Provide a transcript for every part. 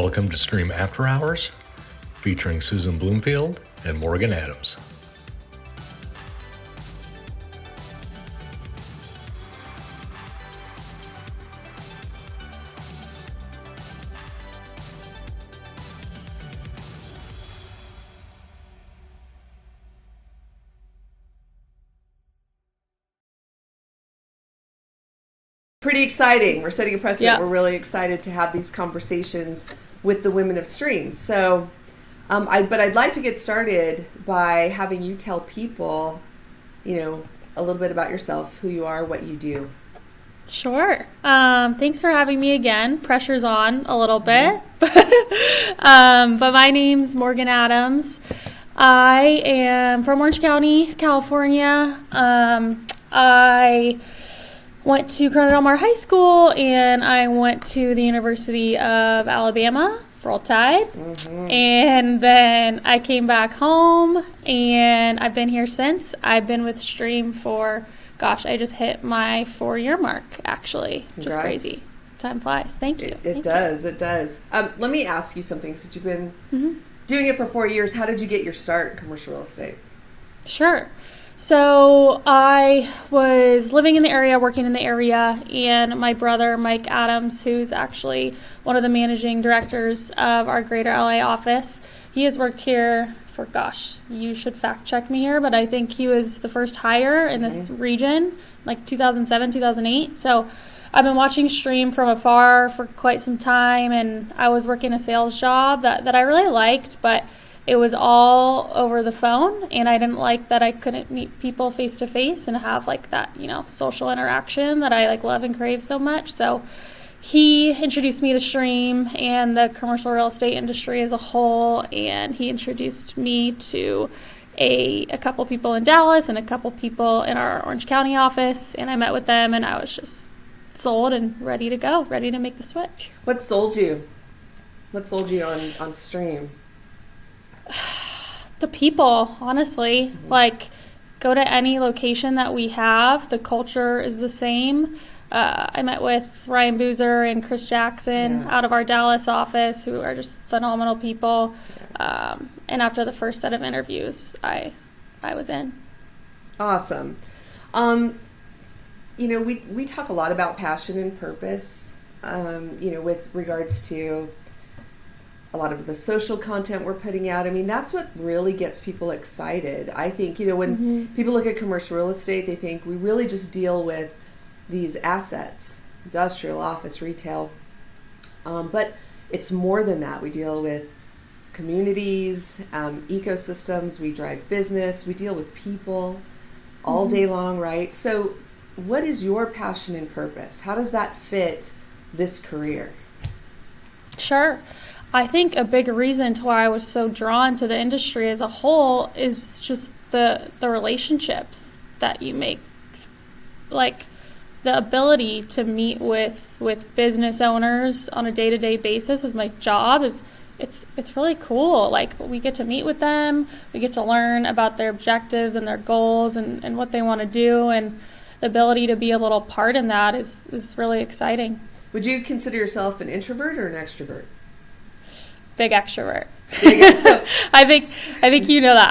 Welcome to Stream After Hours, featuring Susan Bloomfield and Morgan Adams. Pretty exciting. We're setting a precedent. Yeah. We're really excited to have these conversations with the women of Stream. So, but I'd like to get started by having you tell people, a little bit about yourself, who you are, what you do. Sure. Thanks for having me again. Pressure's on a little bit. But my name's Morgan Adams. I am from Orange County, California. I went to Corona Del Mar High School, and I went to the University of Alabama, Roll Tide. And then I came back home, and I've been here since. I've been with Stream for, I just hit my 4-year mark, actually. Which is crazy. Time flies. Thank you. It does. Let me ask you something. Since you've been doing it for 4 years, how did you get your start in commercial real estate? Sure. So I was living in the area, working in the area, and my brother, Mike Adams, who's actually one of the managing directors of our Greater LA office, he has worked here for, you should fact check me here, but I think he was the first hire in this region, like 2007, 2008. So I've been watching Stream from afar for quite some time, and I was working a sales job that I really liked, but it was all over the phone, and I didn't like that I couldn't meet people face to face and have like that, social interaction that I love and crave so much. So he introduced me to Stream and the commercial real estate industry as a whole, and he introduced me to a couple people in Dallas and a couple people in our Orange County office, and I met with them, and I was just sold and ready to go, ready to make the switch. What sold you? On Stream? The people, honestly. Go to any location that we have, the culture is the same. I met with Ryan Boozer and Chris Jackson out of our Dallas office, who are just phenomenal people. And after the first set of interviews, I was in. Awesome. We talk a lot about passion and purpose, with regards to a lot of the social content we're putting out. I mean, that's what really gets people excited. I think, when people look at commercial real estate, they think we really just deal with these assets, industrial, office, retail. But it's more than that. We deal with communities, ecosystems, we drive business, we deal with people all day long, right? So what is your passion and purpose? How does that fit this career? Sure. I think a big reason to why I was so drawn to the industry as a whole is just the relationships that you make. The ability to meet with business owners on a day-to-day basis as my job it's really cool. We get to meet with them, we get to learn about their objectives and their goals and what they want to do, and the ability to be a little part in that is really exciting. Would you consider yourself an introvert or an extrovert? Big extrovert. So, I think you know that.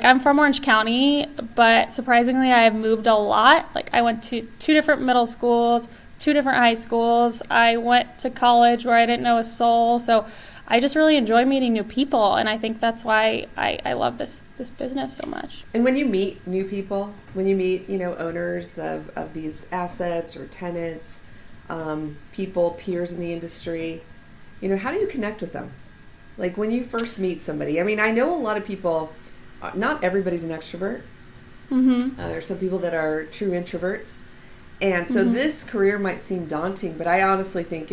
I'm from Orange County, but surprisingly I have moved a lot. I went to 2 different middle schools, 2 different high schools. I went to college where I didn't know a soul. So I just really enjoy meeting new people, and I think that's why I love this business so much. And when you meet new people, when you meet, owners of these assets or tenants, people, peers in the industry, how do you connect with them? When you first meet somebody, I know a lot of people, not everybody's an extrovert. There's some people that are true introverts. And so this career might seem daunting, but I honestly think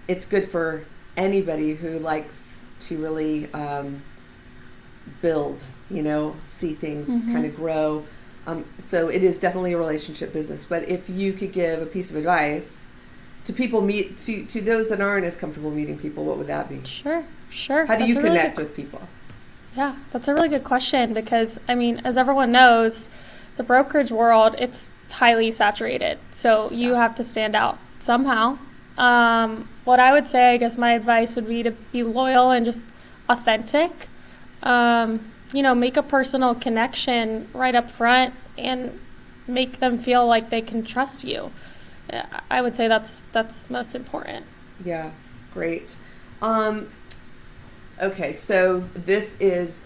it's good for anybody who likes to really build, see things kind of grow. So it is definitely a relationship business. But if you could give a piece of advice to people to those that aren't as comfortable meeting people, what would that be? Sure. How do you connect with people? Yeah, that's a really good question because, as everyone knows, the brokerage world, it's highly saturated. So you have to stand out somehow. what I would say, I guess my advice would be to be loyal and just authentic. Make a personal connection right up front and make them feel like they can trust you. I would say that's most important. Yeah, great. Okay, so this is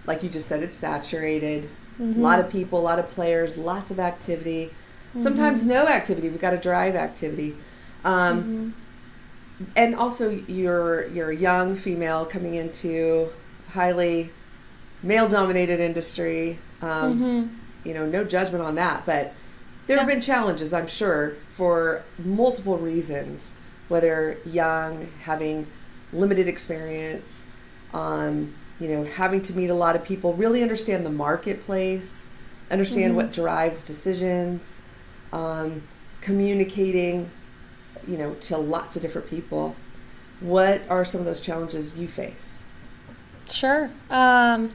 like you just said, it's saturated. Mm-hmm. A lot of people, a lot of players, lots of activity. Sometimes no activity. We've got to drive activity. And also, you're a young female coming into highly male-dominated industry. No judgment on that, but there have been challenges, I'm sure, for multiple reasons. Whether young, having limited experience, having to meet a lot of people, really understand the marketplace, understand what drives decisions, communicating, to lots of different people. What are some of those challenges you face? Sure. I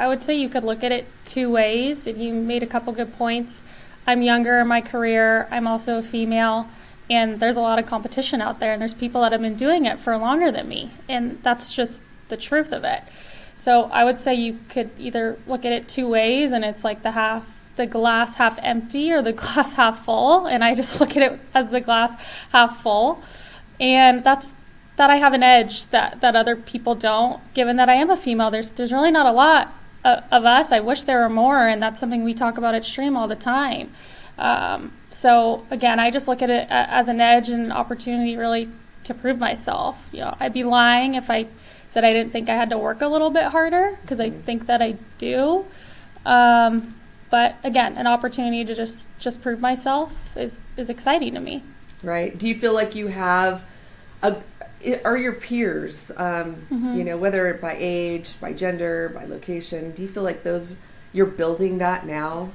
would say you could look at it two ways. If you made a couple good points. I'm younger in my career. I'm also a female. And there's a lot of competition out there. And there's people that have been doing it for longer than me. And that's just the truth of it. So I would say you could either look at it two ways, and it's like the glass half empty or the glass half full. And I just look at it as the glass half full. And that I have an edge that other people don't, given that I am a female. There's really not a lot of us. I wish there were more, and that's something we talk about at Stream all the time. So again, I just look at it as an edge and an opportunity really to prove myself. I'd be lying if I said I didn't think I had to work a little bit harder, because I think that I do. But again, an opportunity to just prove myself is exciting to me. Right. Do you feel like you have are your peers, whether by age, by gender, by location, do you feel like you're building that now?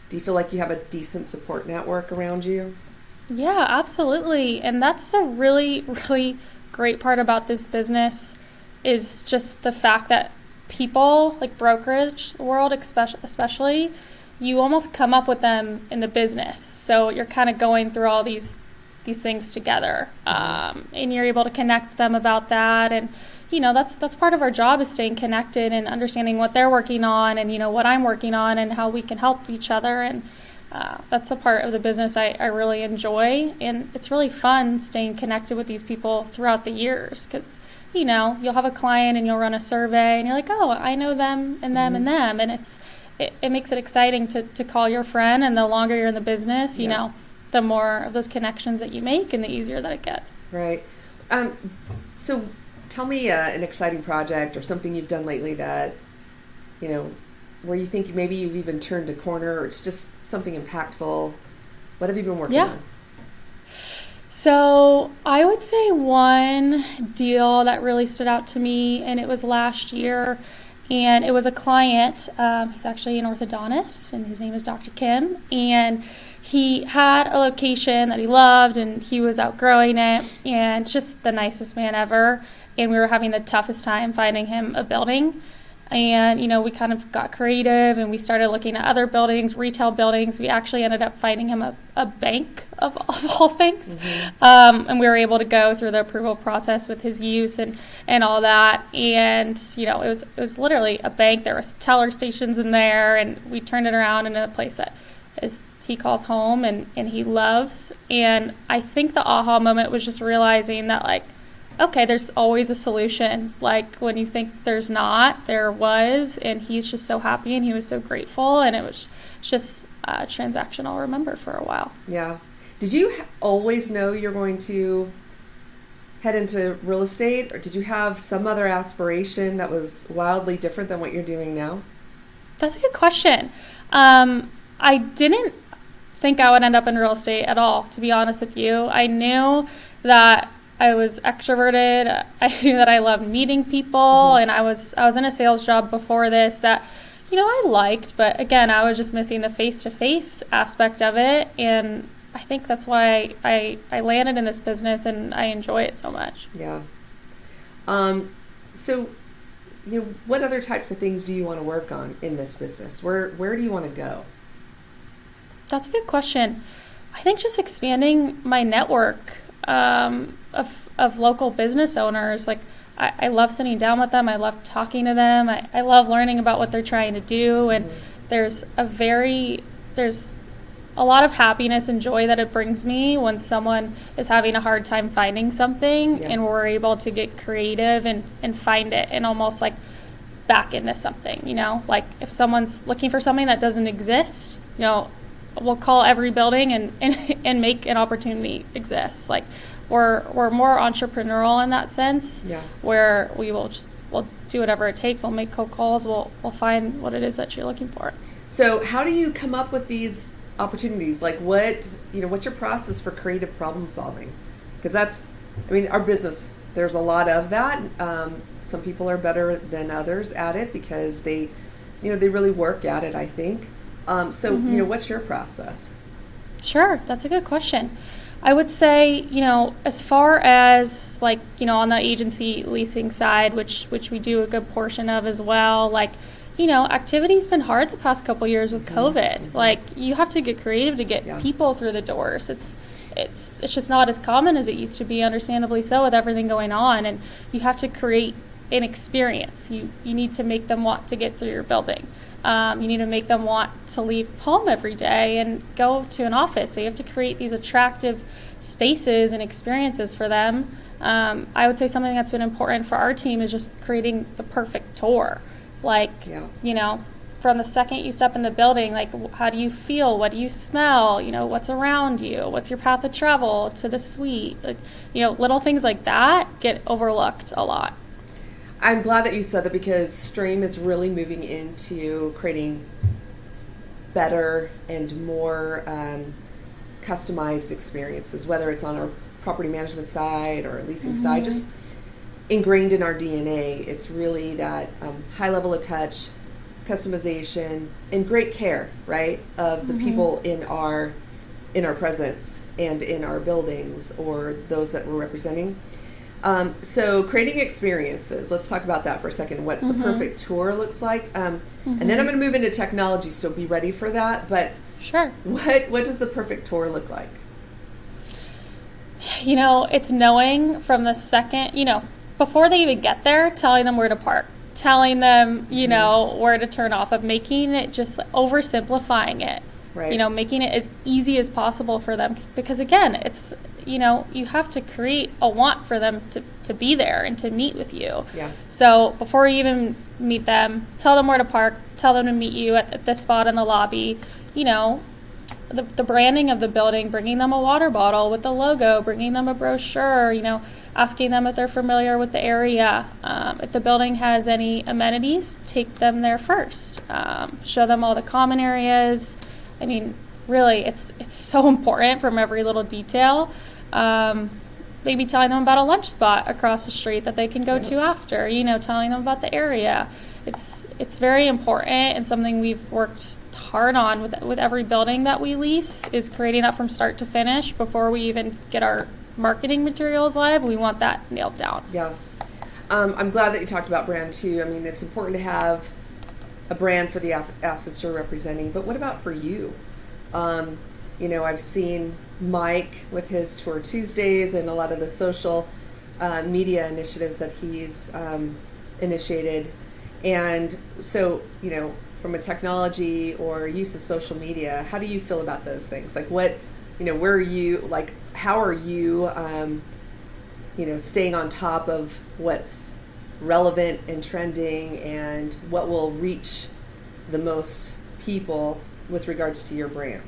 Do you feel like you have a decent support network around you? Yeah, absolutely. And that's the really, really great part about this business, is just the fact that people, like brokerage world especially, you almost come up with them in the business. So you're kind of going through all these things together, and you're able to connect with them about that. And that's part of our job, is staying connected and understanding what they're working on, and what I'm working on, and how we can help each other. And that's a part of the business I really enjoy, and it's really fun staying connected with these people throughout the years, because you'll have a client and you'll run a survey and you're like, oh, I know them and them and them, and it makes it exciting to call your friend. And the longer you're in the business, the more of those connections that you make, and the easier that it gets. Right. So tell me an exciting project or something you've done lately that, where you think maybe you've even turned a corner, or it's just something impactful. What have you been working on? So I would say one deal that really stood out to me, and it was last year, and it was a client. He's actually an orthodontist, and his name is Dr. Kim, and he had a location that he loved, and he was outgrowing it, and just the nicest man ever. And we were having the toughest time finding him a building. And, we kind of got creative, and we started looking at other buildings, retail buildings. We actually ended up finding him a bank of all things. And we were able to go through the approval process with his use and all that. And, it was literally a bank. There was teller stations in there, and we turned it around into a place that he calls home and he loves. And I think the aha moment was just realizing that, okay, there's always a solution. Like, when you think there's not, there was, and he's just so happy, and he was so grateful, and it was just a transaction I'll remember for a while. Yeah. Did you always know you're going to head into real estate, or did you have some other aspiration that was wildly different than what you're doing now? That's a good question. I didn't think I would end up in real estate at all, to be honest with you. I knew that I was extroverted. I knew that I loved meeting people, and I was in a sales job before this that, I liked, but again, I was just missing the face-to-face aspect of it, and I think that's why I landed in this business, and I enjoy it so much. Yeah. So, what other types of things do you want to work on in this business? Where do you want to go? That's a good question. I think just expanding my network. of local business owners. Like, I love sitting down with them. I love talking to them. I love learning about what they're trying to do. And there's a lot of happiness and joy that it brings me when someone is having a hard time finding something and we're able to get creative and find it and almost like back into something, like if someone's looking for something that doesn't exist, we'll call every building and make an opportunity exist. Like we're more entrepreneurial in that sense, where we'll do whatever it takes. We'll make cold calls. We'll find what it is that you're looking for. So how do you come up with these opportunities? Like what's your process for creative problem solving? Because our business, there's a lot of that. Some people are better than others at it because they really work at it, I think. What's your process? Sure, that's a good question. I would say, as far as on the agency leasing side, which we do a good portion of as well, activity's been hard the past couple years with COVID. Like you have to get creative to get people through the doors. It's just not as common as it used to be, understandably so, with everything going on. And you have to create an experience. You need to make them want to get through your building. You need to make them want to leave home every day and go to an office. So you have to create these attractive spaces and experiences for them. I would say something that's been important for our team is just creating the perfect tour. From the second you step in the building, how do you feel? What do you smell? What's around you? What's your path of travel to the suite? Little things like that get overlooked a lot. I'm glad that you said that because Stream is really moving into creating better and more customized experiences, whether it's on our property management side or leasing side, just ingrained in our DNA. It's really that high level of touch, customization, and great care, right, of the people in our presence and in our buildings or those that we're representing. So creating experiences, let's talk about that for a second, what the perfect tour looks like. And then I'm going to move into technology, so be ready for that. But sure, what does the perfect tour look like? It's knowing from the second, before they even get there, telling them where to park, telling them, where to turn off, of making it just oversimplifying it. Right. Making it as easy as possible for them, because again, it's, you have to create a want for them to be there and to meet with you. Yeah. So before you even meet them, tell them where to park, tell them to meet you at this spot in the lobby. The branding of the building, bringing them a water bottle with the logo, bringing them a brochure, asking them if they're familiar with the area. If the building has any amenities, take them there first. Show them all the common areas. Really, it's so important from every little detail. Maybe telling them about a lunch spot across the street that they can go to after, telling them about the area. It's very important, and something we've worked hard on with every building that we lease is creating that from start to finish. Before we even get our marketing materials live, we want that nailed down. Yeah. I'm glad that you talked about brand too. It's important to have a brand for the assets you're representing, but what about for you? I've seen Mike with his Tour Tuesdays and a lot of the social media initiatives that he's initiated. And so, from a technology or use of social media, how do you feel about those things? Where are you, how are you, staying on top of what's relevant and trending and what will reach the most people with regards to your brand?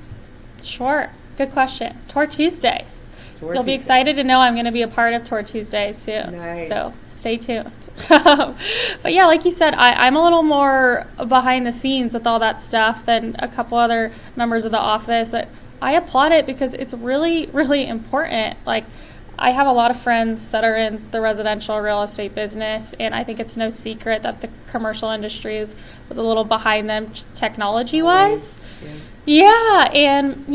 Sure. Good question. Tour Tuesdays. You'll be excited to know I'm going to be a part of Tour Tuesdays soon. Nice. So stay tuned. But yeah, like you said, I'm a little more behind the scenes with all that stuff than a couple other members of the office, but I applaud it because it's really, really important. I have a lot of friends that are in the residential real estate business, and I think it's no secret that the commercial industry was a little behind them, just technology-wise. Yeah, and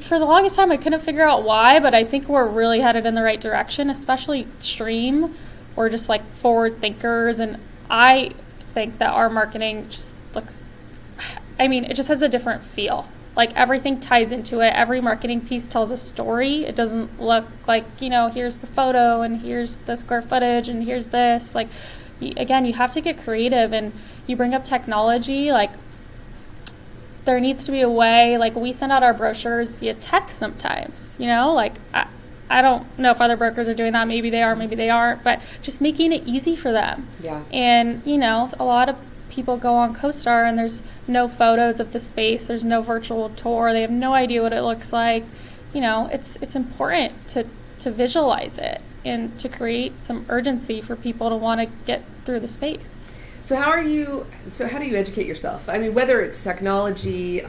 for the longest time I couldn't figure out why, but I think we're really headed in the right direction, especially Stream. We're just forward thinkers, and I think that our marketing just looks, it just has a different feel. Like everything ties into it. Every marketing piece tells a story. It doesn't look like, here's the photo and here's the square footage and here's this. Like, again, you have to get creative, and you bring up technology. Like, there needs to be a way, like we send out our brochures via text sometimes, like I don't know if other brokers are doing that. Maybe they are, maybe they aren't, but just making it easy for them. Yeah. And, a lot of people go on CoStar and there's no photos of the space. There's no virtual tour. They have no idea what it looks like. It's important to visualize it and to create some urgency for people to want to get through the space. So how do you educate yourself? I mean, whether it's technology,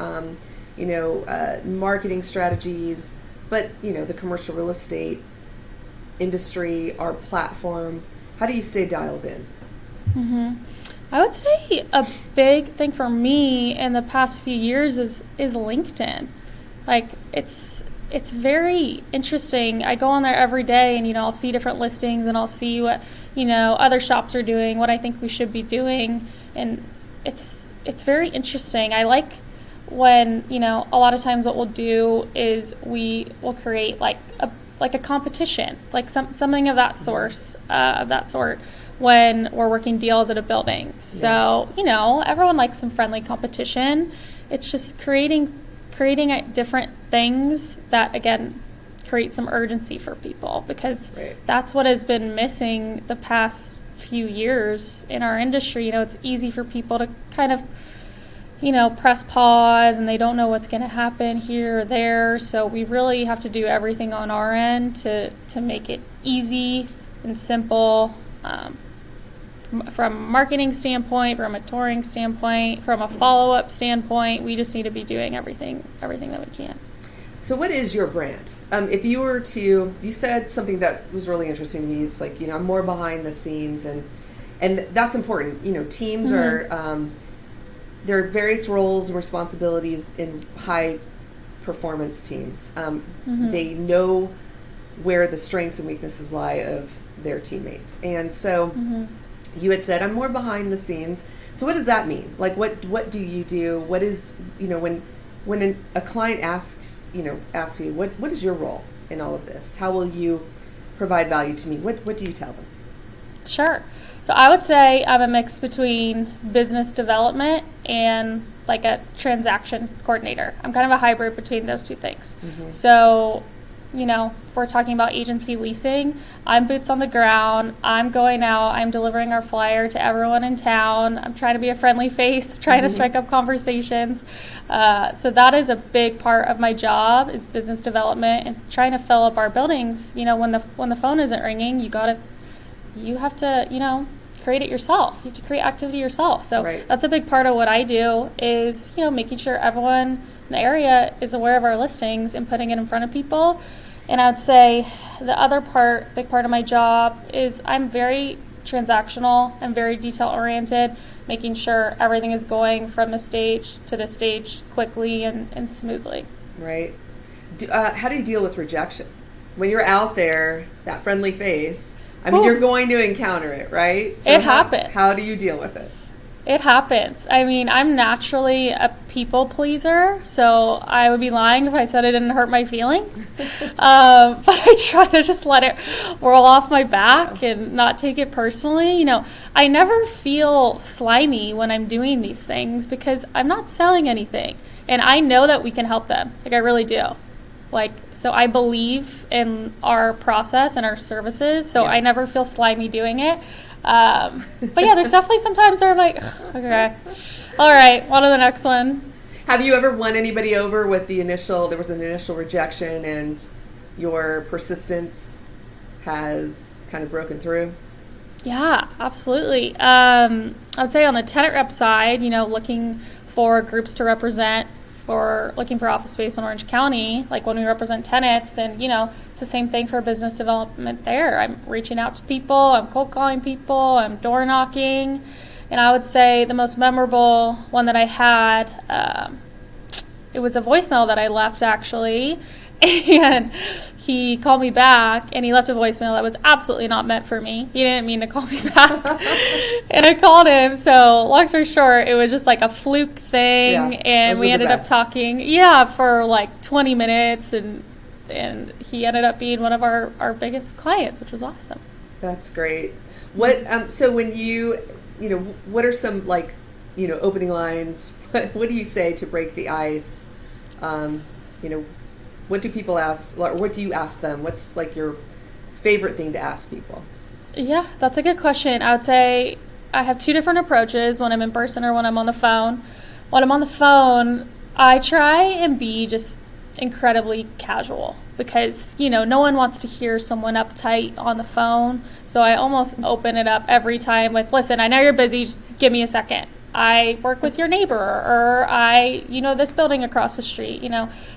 marketing strategies, but, the commercial real estate industry, our platform, how do you stay dialed in? Mm-hmm. I would say a big thing for me in the past few years is LinkedIn. Like, it's very interesting. I go on there every day and, I'll see different listings and I'll see what, other shops are doing, what I think we should be doing. And it's very interesting. I like when, a lot of times what we'll do is we will create like a competition, like something of that sort when we're working deals at a building. So, everyone likes some friendly competition. It's just creating different things that, again, create some urgency for people, because that's what has been missing the past few years in our industry. It's easy for people to kind of, press pause, and they don't know what's going to happen here or there. So we really have to do everything on our end to make it easy and simple. From a marketing standpoint, from a touring standpoint, from a follow-up standpoint, we just need to be doing everything that we can. So what is your brand? If you were to, you said something that was really interesting to me. It's like, I'm more behind the scenes, and that's important. Teams are, there are various roles and responsibilities in high performance teams. They know where the strengths and weaknesses lie of their teammates. And so you had said, I'm more behind the scenes. So what does that mean? Like, what do you do? What is, when a client asks you, what is your role in all of this? How will you provide value to me? What do you tell them? Sure. So I would say I'm a mix between business development and like a transaction coordinator. I'm kind of a hybrid between those two things. So, if we're talking about agency leasing, I'm boots on the ground. I'm going out. I'm delivering our flyer to everyone in town. I'm trying to be a friendly face, trying to strike up conversations. So that is a big part of my job, is business development and trying to fill up our buildings. When the phone isn't ringing, you have to, create it yourself. You have to create activity yourself. So that's a big part of what I do, is, making sure everyone in the area is aware of our listings and putting it in front of people. And I'd say the other big part of my job is I'm very transactional. I'm very detail oriented, making sure everything is going from the stage to the stage quickly and smoothly. Right. How do you deal with rejection? When you're out there, that friendly face, you're going to encounter it, right? So it happens. How do you deal with it? It happens. I'm naturally a people pleaser, so I would be lying if I said it didn't hurt my feelings. But I try to just let it roll off my back and not take it personally. I never feel slimy when I'm doing these things, because I'm not selling anything. And I know that we can help them. Like, I really do. So I believe in our process and our services, so I never feel slimy doing it. But yeah, there's definitely sometimes where I'm like, okay, all right, on to the next one. Have you ever won anybody over with there was an initial rejection and your persistence has kind of broken through? Yeah, absolutely. I would say on the tenant rep side, looking for groups to represent, looking for office space in Orange County, like when we represent tenants, and it's the same thing for business development there. I'm reaching out to people, I'm cold calling people, I'm door knocking. And I would say the most memorable one that I had, it was a voicemail that I left, actually, And he called me back, and he left a voicemail that was absolutely not meant for me. He didn't mean to call me back. And I called him. So long story short, it was just like a fluke thing. And we ended up talking, for like 20 minutes. And he ended up being one of our biggest clients, which was awesome. That's great. What so when what are some like opening lines? What do you say to break the ice? What do people ask, or what do you ask them? What's like your favorite thing to ask people? Yeah, that's a good question. I would say I have two different approaches when I'm in person or when I'm on the phone. When I'm on the phone, I try and be just incredibly casual because, no one wants to hear someone uptight on the phone. So I almost open it up every time with, listen, I know you're busy, just give me a second. I work with your neighbor, or this building across the street,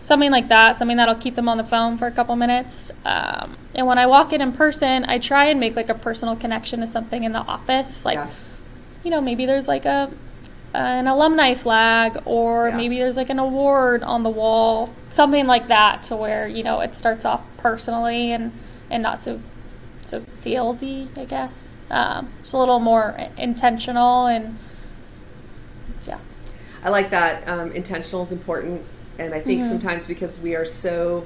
something like that, something that'll keep them on the phone for a couple minutes. And when I walk in person, I try and make like a personal connection to something in the office. Like, maybe there's like an alumni flag, or maybe there's like an award on the wall, something like that, to where, it starts off personally and not so salesy, I guess. Just a little more intentional and I like that. Intentional is important, and I think sometimes because we are so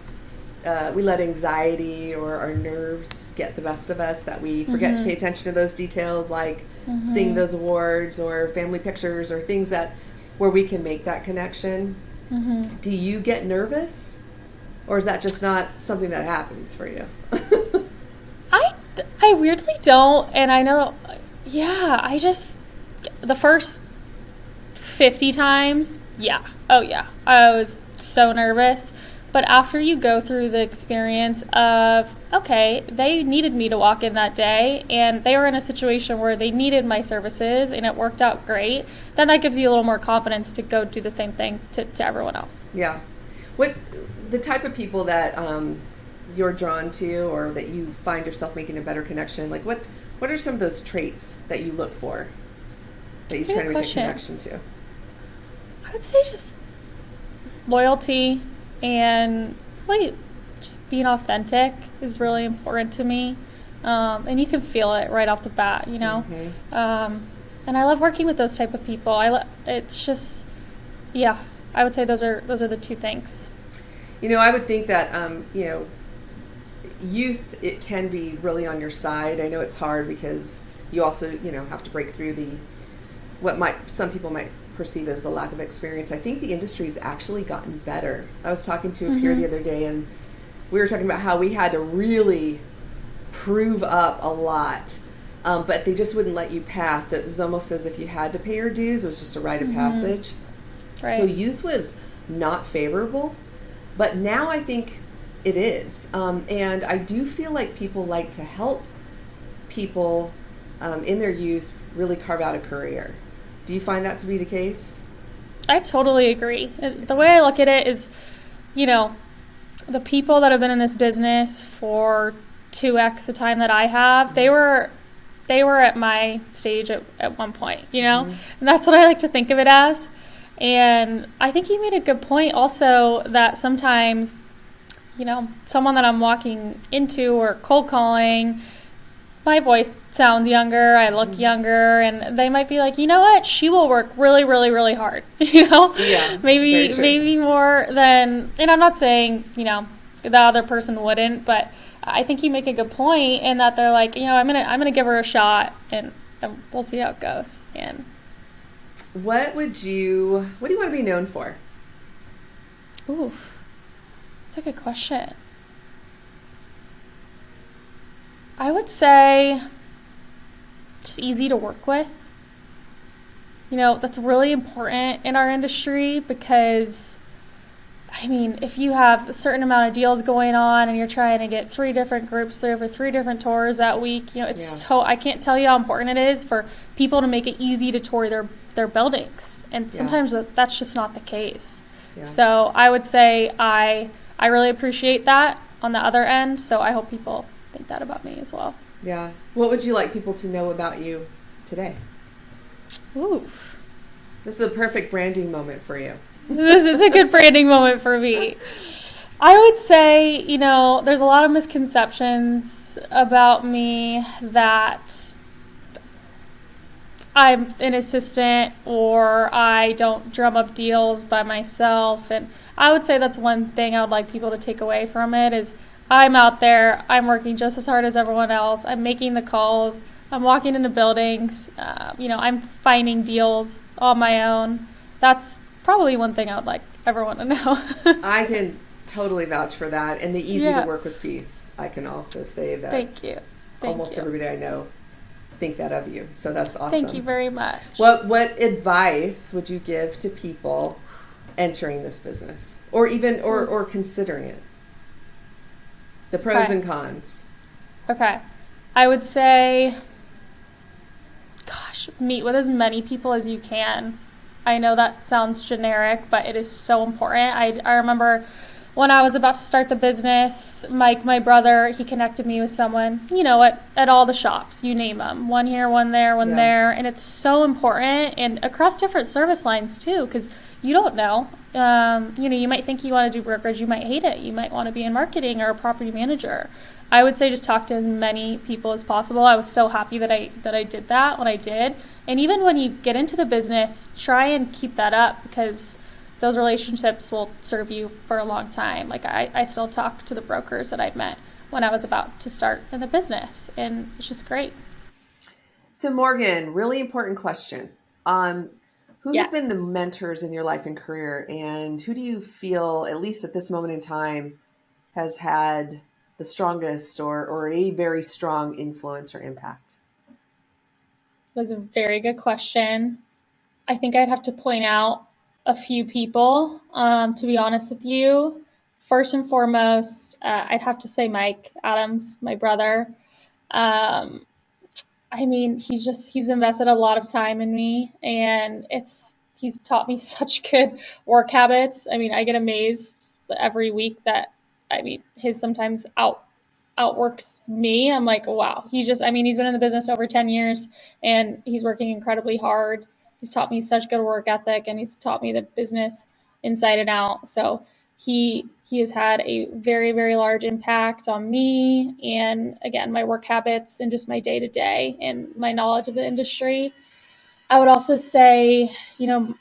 we let anxiety or our nerves get the best of us that we forget to pay attention to those details, like seeing those awards or family pictures or things where we can make that connection. Do you get nervous, or is that just not something that happens for you? I weirdly don't, and I know, I just the first 50 times, I was so nervous. But after you go through the experience of, okay, they needed me to walk in that day, and they were in a situation where they needed my services, and it worked out great, then that gives you a little more confidence to go do the same thing to everyone else. Yeah. What the type of people that you're drawn to, or that you find yourself making a better connection, like what are some of those traits that you look for, that you try to make a connection to? I would say just loyalty and really just being authentic is really important to me. And you can feel it right off the bat, And I love working with those type of people. It's just, I would say those are the two things. I would think that, youth, it can be really on your side. I know it's hard because you also, have to break through some people might perceive as a lack of experience. I think the industry's actually gotten better. I was talking to a peer the other day, and we were talking about how we had to really prove up a lot, but they just wouldn't let you pass. It was almost as if you had to pay your dues. It was just a rite of passage. Right. So youth was not favorable, but now I think it is. And I do feel like people like to help people in their youth really carve out a career. Do you find that to be the case? I totally agree. The way I look at it is, the people that have been in this business for 2x the time that I have, they were at my stage at one point, and that's what I like to think of it as. And I think you made a good point also that sometimes, someone that I'm walking into or cold calling, my voice sounds younger, I look younger, and they might be like, you know what, she will work really, really, really hard, Yeah, maybe more than, and I'm not saying, the other person wouldn't, but I think you make a good point in that they're like, I'm gonna give her a shot, and we'll see how it goes. And what do you want to be known for? Ooh, that's a good question. I would say just easy to work with. That's really important in our industry because, if you have a certain amount of deals going on and you're trying to get 3 different groups through for 3 different tours that week, I can't tell you how important it is for people to make it easy to tour their buildings. And sometimes that's just not the case. Yeah. So I would say I really appreciate that on the other end. So I hope people think that about me as well. Yeah. What would you like people to know about you today? Ooh. This is a perfect branding moment for you. This is a good branding moment for me. I would say, there's a lot of misconceptions about me that I'm an assistant or I don't drum up deals by myself. And I would say that's one thing I would like people to take away from it is I'm out there, I'm working just as hard as everyone else. I'm making the calls, I'm walking into buildings, I'm finding deals on my own. That's probably one thing I would like everyone to know. I can totally vouch for that. And the easy to Yeah. work with piece, I can also say that Thank you. Thank almost you. everybody I know think that of you. So that's Thank you awesome. very much. What advice would you give to people entering this business or even or considering it? The pros Okay. and cons. Okay. I would say, gosh, meet with as many people as you can. I know that sounds generic, but it is so important. I remember when I was about to start the business, Mike, my brother, he connected me with someone, at all the shops, you name them. One here, one there, one Yeah. there. And it's so important and across different service lines too, because you don't know. You might think you want to do brokerage, you might hate it. You might want to be in marketing or a property manager. I would say just talk to as many people as possible. I was so happy that I did that when I did. And even when you get into the business, try and keep that up because those relationships will serve you for a long time. Like I still talk to the brokers that I met when I was about to start in the business, and it's just great. So Morgan, really important question. Who have been the Yes. mentors in your life and career, and who do you feel, at least at this moment in time, has had the strongest or a very strong influence or impact? It was a very good question. I think I'd have to point out a few people, to be honest with you. First and foremost, I'd have to say Mike Adams, my brother. Um, I mean, he's invested a lot of time in me and he's taught me such good work habits. I mean, I get amazed every week that his sometimes outworks me. I'm like, wow. He's been in the business over 10 years and he's working incredibly hard. He's taught me such good work ethic and he's taught me the business inside and out. So he has had a very, very large impact on me and again my work habits and just my day to day and my knowledge of the industry. I would also say,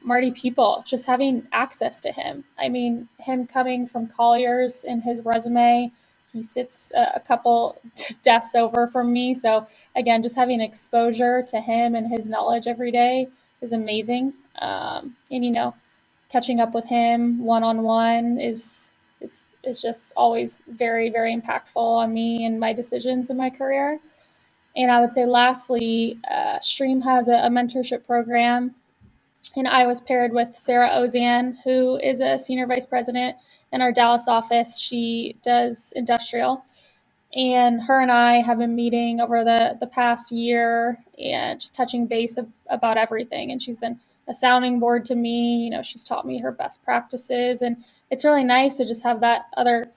Marty People, just having access to him. I mean, him coming from Collier's in his resume, he sits a couple desks over from me. So, again, just having exposure to him and his knowledge every day is amazing. And, catching up with him one on one is just always very, very impactful on me and my decisions in my career. And I would say, lastly, Stream has a mentorship program, and I was paired with Sarah Ozan, who is a senior vice president in our Dallas office. She does industrial, and her and I have been meeting over the past year and just touching base about everything. And she's been a sounding board to me. She's taught me her best practices, and it's really nice to just have that other,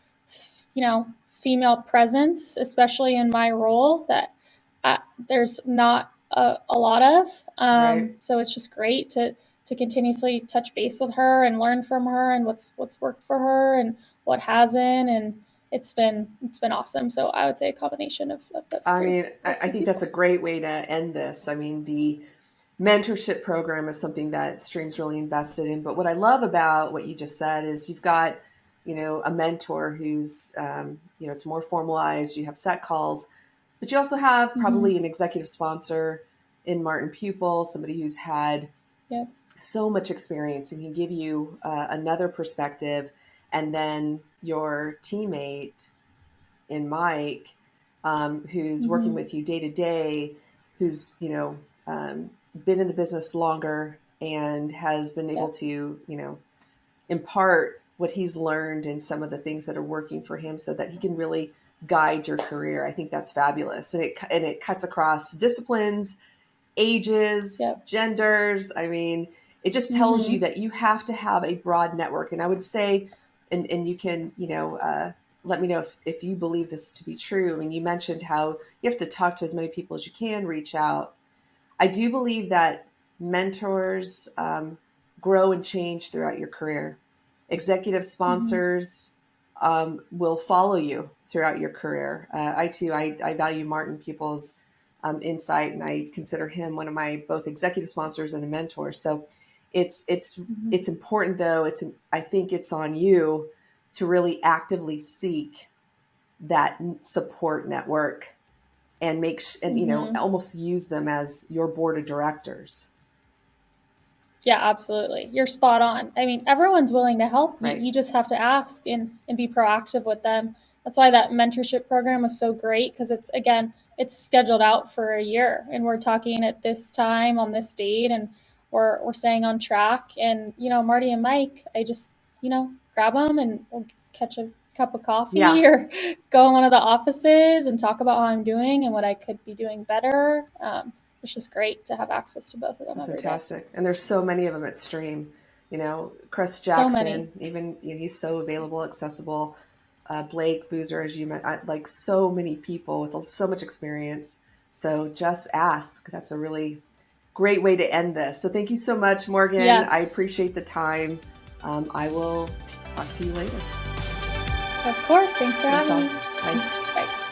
female presence, especially in my role that uh, there's not a lot of. Right. So it's just great to continuously touch base with her and learn from her and what's worked for her and what hasn't. And it's been awesome. So I would say a combination of those I three mean, those I three think that's people. a great way to end this. I mean, the mentorship program is something that Stream's really invested in. But what I love about what you just said is you've got, a mentor who's, it's more formalized. You have set calls, but you also have Mm-hmm. probably an executive sponsor in Martin Pupil, somebody who's had Yep. so much experience and can give you another perspective. And then your teammate in Mike, who's working Mm-hmm. with you day to day, who's been in the business longer and has been able Yep. to impart what he's learned and some of the things that are working for him, so that he can really guide your career. I think that's fabulous, and it cuts across disciplines, ages, Yep. genders. I mean, it just tells you Mm-hmm. that you have to have a broad network. And I would say, and you can, let me know if you believe this to be true. I mean, you mentioned how you have to talk to as many people as you can, reach out. I do believe that mentors grow and change throughout your career. Executive Mm-hmm. sponsors will follow you throughout your career. I value Martin Peoples' insight, and I consider him one of my both executive sponsors and a mentor. So it's important, though. I think it's on you to really actively seek that support network and almost use them as your board of directors. Yeah, absolutely. You're spot on. I mean, everyone's willing to help you. Right. You just have to ask and be proactive with them. That's why that mentorship program was so great, because it's scheduled out for a year, and we're talking at this time on this date, and we're staying on track. And Marty and Mike, I just grab them and we'll catch a cup of coffee or go in one of the offices and talk about how I'm doing and what I could be doing better. It's just great to have access to both of them. That's every fantastic. Day. And there's so many of them at Stream. Chris Jackson, even he's so available, accessible. Blake Boozer, as you mentioned, like so many people with so much experience. So just ask. That's a really great way to end this. So thank you so much, Morgan. Yes. I appreciate the time. I will talk to you later. Of course. Thanks for having me. Bye. Bye.